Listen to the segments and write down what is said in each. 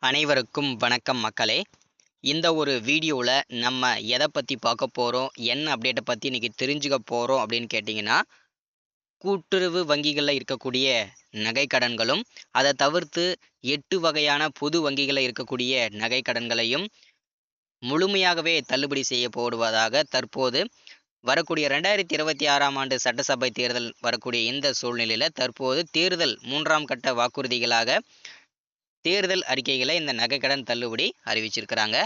அனைவருக்கும் வணக்கம் மக்களே. இந்த ஒரு வீடியோவில் நம்ம எதை பற்றி பார்க்க போகிறோம், என்ன அப்டேட்டை பற்றி இன்றைக்கி தெரிஞ்சுக்க போகிறோம் அப்படின்னு கேட்டிங்கன்னா, கூட்டுறவு வங்கிகளில் இருக்கக்கூடிய நகை கடன்களும் அதை தவிர்த்து 8 வகையான பொது வங்கிகளில் இருக்கக்கூடிய நகை கடன்களையும் முழுமையாகவே தள்ளுபடி செய்யப்படுவதாக தற்போது வரக்கூடிய 2026ஆம் ஆண்டு சட்டசபை தேர்தல் வரக்கூடிய இந்த சூழ்நிலையில் தற்போது தேர்தல் 3ஆம் கட்ட வாக்குறுதிகளாக தேர்தல் அறிக்கைகளை இந்த நகைக்கடன் தள்ளுபடி அறிவிச்சிருக்கிறாங்க.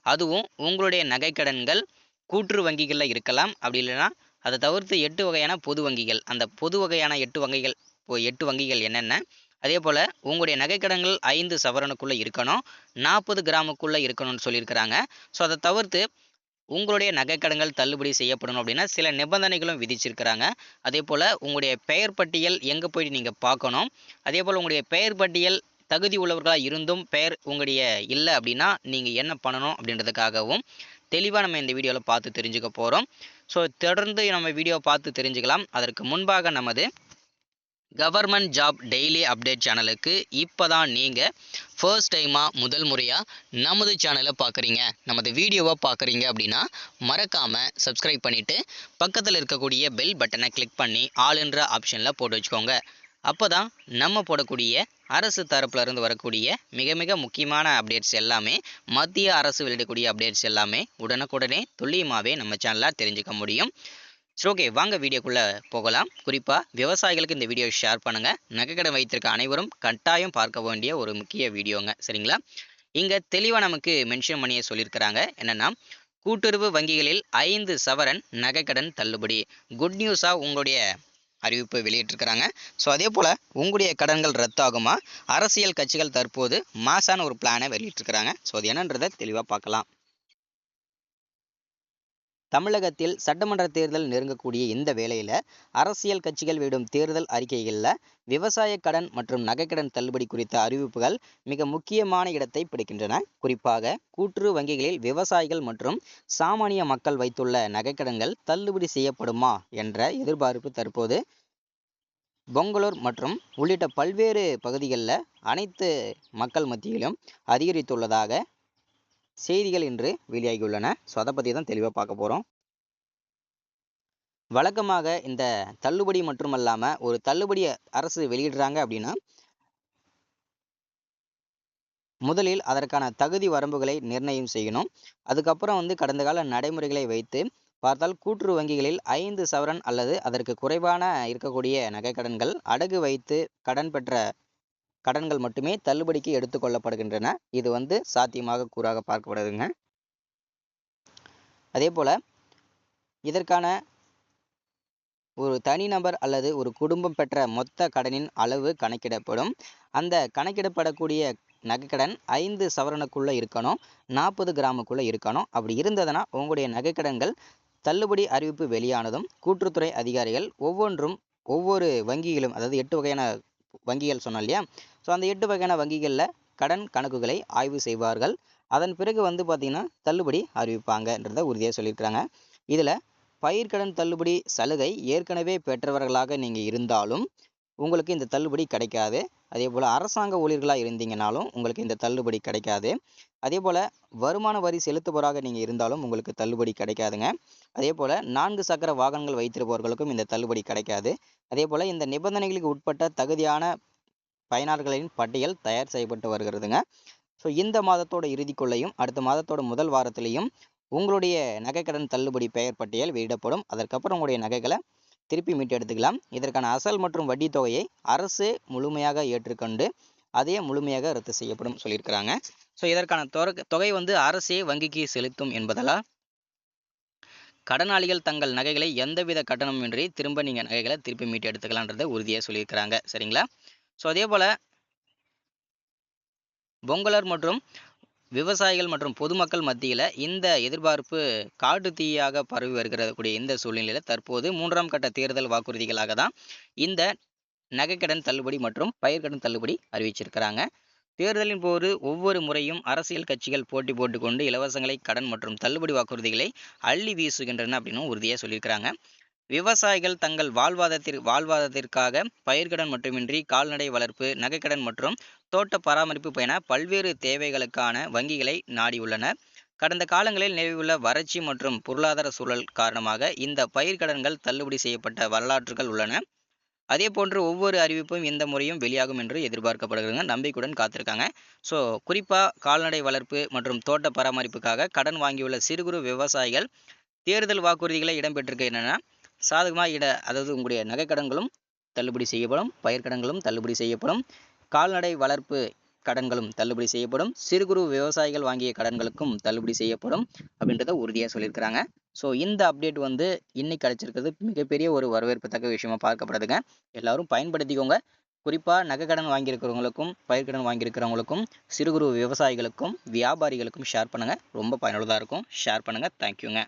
அதுவும் உங்களுடைய நகைக்கடன்கள் கூட்டுறவு வங்கிகளில் இருக்கலாம். அப்படி இல்லைன்னா அதை தவிர்த்து 8 வகையான பொது வங்கிகள், அந்த பொது வகையான 8 வங்கிகள் என்னென்ன, அதே போல் உங்களுடைய நகைக்கடன்கள் 5 சவரனுக்குள்ளே இருக்கணும், 40 கிராமுக்குள்ளே இருக்கணும்னு சொல்லியிருக்கிறாங்க. ஸோ அதை தவிர்த்து உங்களுடைய நகைக்கடன்கள் தள்ளுபடி செய்யப்படணும் அப்படின்னா சில நிபந்தனைகளும் விதிச்சிருக்கிறாங்க. அதே போல் உங்களுடைய பெயர் பட்டியல் எங்கே போய் நீங்கள் பார்க்கணும், அதே போல் உங்களுடைய பெயர் பட்டியல் தகுதி உள்ளவர்களாக இருந்தும் பெயர் உங்களுடைய இல்லை அப்படின்னா நீங்கள் என்ன பண்ணணும் அப்படின்றதுக்காகவும் தெளிவாக நம்ம இந்த வீடியோவில் பார்த்து தெரிஞ்சுக்க போகிறோம். ஸோ தொடர்ந்து நம்ம வீடியோ பார்த்து தெரிஞ்சுக்கலாம். அதற்கு முன்பாக நமது கவர்மெண்ட் ஜாப் டெய்லி அப்டேட் சேனலுக்கு இப்போ தான் நீங்கள் ஃபர்ஸ்ட் டைமாக முதல் முறையாக நமது சேனலை பார்க்குறீங்க, நமது வீடியோவை பார்க்குறீங்க அப்படின்னா மறக்காமல் சப்ஸ்கிரைப் பண்ணிவிட்டு பக்கத்தில் இருக்கக்கூடிய பெல் பட்டனை கிளிக் பண்ணி ஆல் என்ற ஆப்ஷனில் போட்டு வச்சுக்கோங்க. அப்போ தான் நம்ம போடக்கூடிய அரசு தரப்புல இருந்து வரக்கூடிய மிக மிக முக்கியமான அப்டேட்ஸ் எல்லாமே, மத்திய அரசு வெளியிடக்கூடிய அப்டேட்ஸ் எல்லாமே உடனுக்குடனே துல்லியமாகவே நம்ம சேனலில் தெரிஞ்சுக்க முடியும். சரி, ஓகே, வாங்க வீடியோக்குள்ளே போகலாம். குறிப்பாக விவசாயிகளுக்கு இந்த வீடியோ ஷேர் பண்ணுங்கள். நகைக்கடன் வைத்திருக்க அனைவரும் கட்டாயம் பார்க்க வேண்டிய ஒரு முக்கிய வீடியோங்க, சரிங்களா? இங்கே தெளிவாக நமக்கு மென்ஷன் பண்ணியே சொல்லியிருக்கிறாங்க. என்னென்னா, கூட்டுறவு வங்கிகளில் 5 சவரன் நகைக்கடன் தள்ளுபடி. குட் நியூஸாக உங்களுடைய அறிவிப்பு வெளியிட்டிருக்கிறாங்க. ஸோ அதே போல் உங்களுடைய கடன்கள் ரத்தாகுமா? அரசியல் கட்சிகள் தற்போது மாசான ஒரு பிளானை வெளியிட்டிருக்கிறாங்க. ஸோ அது என்னன்றதை தெளிவாக பார்க்கலாம். தமிழகத்தில் சட்டமன்ற தேர்தல் நெருங்கக்கூடிய இந்த வேளையில் அரசியல் கட்சிகள் வெளியிடும் தேர்தல் அறிக்கைகளில் விவசாய கடன் மற்றும் நகைக்கடன் தள்ளுபடி குறித்த அறிவிப்புகள் மிக முக்கியமான இடத்தை பிடிக்கின்றன. குறிப்பாக கூட்டுறவு வங்கிகளில் விவசாயிகள் மற்றும் சாமானிய மக்கள் வைத்துள்ள நகைக்கடன்கள் தள்ளுபடி செய்யப்படுமா என்ற எதிர்பார்ப்பு தற்போது பெங்களூர் மற்றும் உள்ளிட்ட பல்வேறு பகுதிகளில் அனைத்து மக்கள் மத்தியிலும் அதிகரித்துள்ளதாக செய்திகள் இன்று வெளியாகியுள்ளன. ஸோ அதை பற்றி தான் தெளிவாக பார்க்க போகிறோம். வழக்கமாக இந்த தள்ளுபடி மட்டுமல்லாமல் ஒரு தள்ளுபடி அரசு வெளியிடுறாங்க அப்படின்னா முதலில் அதற்கான தகுதி வரம்புகளை நிர்ணயம் செய்யணும். அதுக்கப்புறம் கடந்த கால நடைமுறைகளை வைத்து பார்த்தால் கூட்டுறவு வங்கிகளில் 5 சவரன் அல்லது அதற்கு குறைவான இருக்கக்கூடிய நகைக்கடன்கள் அடகு வைத்து கடன் பெற்ற கடன்கள் மட்டுமே தள்ளுபடிக்கு எடுத்துக்கொள்ளப்படுகின்றன. இது சாத்தியமாக கூறாக பார்க்கப்படுதுங்க. அதே போல இதற்கான ஒரு தனிநபர் அல்லது ஒரு குடும்பம் பெற்ற மொத்த கடனின் அளவு கணக்கிடப்படும். அந்த கணக்கிடப்படக்கூடிய நகைக்கடன் 5 சவரனுக்குள்ள இருக்கணும், 40 கிராமுக்குள்ள இருக்கணும். அப்படி இருந்ததுன்னா உங்களுடைய நகைக்கடன்கள் தள்ளுபடி அறிவிப்பு வெளியானதும் கூட்டுறவுத்துறை அதிகாரிகள் ஒவ்வொரு வங்கியிலும், அதாவது 8 வகையான வங்கிகள் சொன்னோம் இல்லையா, ஸோ அந்த 8 வகையான வங்கிகளில் கடன் கணக்குகளை ஆய்வு செய்வார்கள். அதன் பிறகு பார்த்தீங்கன்னா தள்ளுபடி அறிவிப்பாங்கன்றதை உறுதியாக சொல்லியிருக்கிறாங்க. இதில் பயிர்க்கடன் தள்ளுபடி சலுகை ஏற்கனவே பெற்றவர்களாக நீங்கள் இருந்தாலும் உங்களுக்கு இந்த தள்ளுபடி கிடைக்காது. அதே போல் அரசாங்க ஊழியர்களாக இருந்தீங்கனாலும் உங்களுக்கு இந்த தள்ளுபடி கிடைக்காது. அதே போல் வருமான வரி செலுத்துபவராக நீங்கள் இருந்தாலும் உங்களுக்கு தள்ளுபடி கிடைக்காதுங்க. அதே போல் 4 சக்கர வாகனங்கள் வைத்திருப்பவர்களுக்கும் இந்த தள்ளுபடி கிடைக்காது. அதே போல் இந்த நிபந்தனைகளுக்கு உட்பட்ட தகுதியான பயனாளர்களின் பட்டியல் தயார் செய்யப்பட்டு வருகிறதுங்க. ஸோ இந்த மாதத்தோட இறுதிக்குள்ளையும் அடுத்த மாதத்தோட முதல் வாரத்திலையும் உங்களுடைய நகைக்கடன் தள்ளுபடி பெயர் பட்டியல் வெளியிடப்படும். அதற்கப்புறம் உங்களுடைய நகைகளை திருப்பி மீட்டு எடுத்துக்கலாம். இதற்கான அசல் மற்றும் வட்டி தொகையை அரசு முழுமையாக ஏற்றுக்கொண்டு அதே முழுமையாக ரத்து செய்யப்படும் சொல்லியிருக்கிறாங்க. ஸோ இதற்கான தொகை அரசே வங்கிக்கு செலுத்தும் என்பதால் கடனாளிகள் தங்கள் நகைகளை எந்தவித கட்டணமின்றி திரும்ப நீங்கள் நகைகளை திருப்பி மீட்டு எடுத்துக்கலான்றதை உறுதியாக சொல்லியிருக்கிறாங்க, சரிங்களா? ஸோ அதே போல் பெங்களூர் மற்றும் விவசாயிகள் மற்றும் பொதுமக்கள் மத்தியில் இந்த எதிர்பார்ப்பு காட்டு தீயாக பரவி வருகிறக்கூடிய இந்த சூழ்நிலையில் தற்போது 3ஆம் கட்ட தேர்தல் வாக்குறுதிகளாக தான் இந்த நகைக்கடன் தள்ளுபடி மற்றும் பயிர்க்கடன் தள்ளுபடி அறிவிச்சிருக்கிறாங்க. தேர்தலின் போது ஒவ்வொரு முறையும் அரசியல் கட்சிகள் போட்டி போட்டுக்கொண்டு இலவசங்களை, கடன் மற்றும் தள்ளுபடி வாக்குறுதிகளை அள்ளி வீசுகின்றன அப்படின்னு உறுதியாக சொல்லியிருக்கிறாங்க. விவசாயிகள் தங்கள் வாழ்வாதாரத்திற்காக பயிர்க்கடன் மட்டுமின்றி கால்நடை வளர்ப்பு, நகைக்கடன் மற்றும் தோட்ட பராமரிப்பு என பல்வேறு தேவைகளுக்கான வங்கிகளை நாடியுள்ளனர். கடந்த காலங்களில் நிலவியுள்ள வறட்சி மற்றும் பொருளாதார சூழல் காரணமாக இந்த பயிர்க்கடன்கள் தள்ளுபடி செய்யப்பட்ட வரலாற்றுகள் உள்ளன. அதேபோன்று ஒவ்வொரு அறிவிப்பும் இந்த முறையும் வெளியாகும் என்று எதிர்பார்க்கப்படுகிறது. நம்பிக்கையுடன் காத்திருக்காங்க. ஸோ குறிப்பாக கால்நடை வளர்ப்பு மற்றும் தோட்ட பராமரிப்புக்காக கடன் வாங்கியுள்ள சிறு குறு விவசாயிகள் தேர்தல் வாக்குறுதிகளை இடம்பெற்றிருக்க என்னென்னா சாதகமாக அதாவது உங்களுடைய நகைக்கடன்களும் தள்ளுபடி செய்யப்படும், பயிர்க்கடன்களும் தள்ளுபடி செய்யப்படும், கால்நடை வளர்ப்பு கடன்களும் தள்ளுபடி செய்யப்படும், சிறு குறு விவசாயிகள் வாங்கிய கடன்களுக்கும் தள்ளுபடி செய்யப்படும் அப்படின்றத உறுதியாக சொல்லியிருக்கிறாங்க. ஸோ இந்த அப்டேட் வந்து இன்னைக்கு கிடைச்சிருக்கிறது மிகப்பெரிய ஒரு வரவேற்பத்தக்க விஷயமா பார்க்கப்படுதுங்க. எல்லாரும் பயன்படுத்திக்கோங்க. குறிப்பாக நகைக்கடன் வாங்கியிருக்கிறவங்களுக்கும் பயிர்க்கடன் வாங்கியிருக்கிறவங்களுக்கும் சிறு குறு விவசாயிகளுக்கும் வியாபாரிகளுக்கும் ஷேர் பண்ணுங்கள். ரொம்ப பயனுள்ளதாக இருக்கும். ஷேர் பண்ணுங்கள். தேங்க்யூங்க.